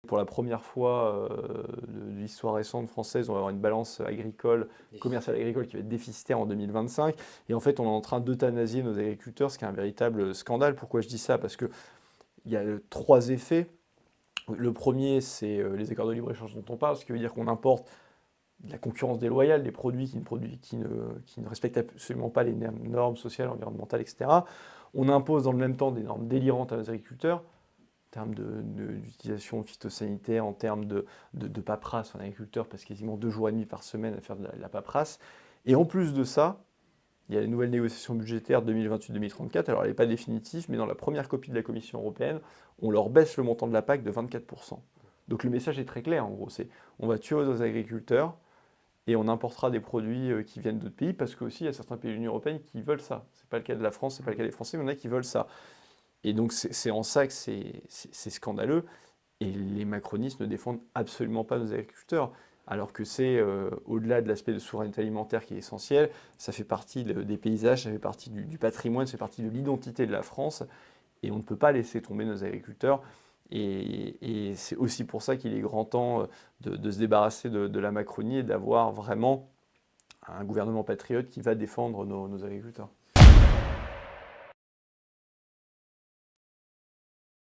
Pour la première fois de l'histoire récente française, on va avoir une balance agricole, commerciale agricole qui va être déficitaire en 2025. Et en fait, on est en train d'euthanasier nos agriculteurs, ce qui est un véritable scandale. Pourquoi je dis ça? Parce qu'il y a trois effets. Le premier, c'est les accords de libre-échange dont on parle, ce qui veut dire qu'on importe de la concurrence déloyale, des produits qui ne respectent absolument pas les normes sociales, environnementales, etc. On impose dans le même temps des normes délirantes à nos agriculteurs, en termes d'utilisation phytosanitaire, en termes de paperasse. Un agriculteur passe quasiment 2 jours et demi par semaine à faire de la paperasse. Et en plus de ça, il y a les nouvelles négociations budgétaires 2028-2034. Alors, elle n'est pas définitive, mais dans la première copie de la Commission européenne, on leur baisse le montant de la PAC de 24%. Donc le message est très clair, en gros, c'est on va tuer nos agriculteurs et on importera des produits qui viennent d'autres pays, parce qu'aussi, il y a certains pays de l'Union européenne qui veulent ça. Ce n'est pas le cas de la France, ce n'est pas le cas des Français, mais il y en a qui veulent ça. Et donc c'est en ça que c'est scandaleux. Et les macronistes ne défendent absolument pas nos agriculteurs, alors que c'est au-delà de l'aspect de souveraineté alimentaire qui est essentiel, ça fait partie des paysages, ça fait partie du patrimoine, ça fait partie de l'identité de la France, et on ne peut pas laisser tomber nos agriculteurs. Et c'est aussi pour ça qu'il est grand temps de se débarrasser de la Macronie et d'avoir vraiment un gouvernement patriote qui va défendre nos agriculteurs.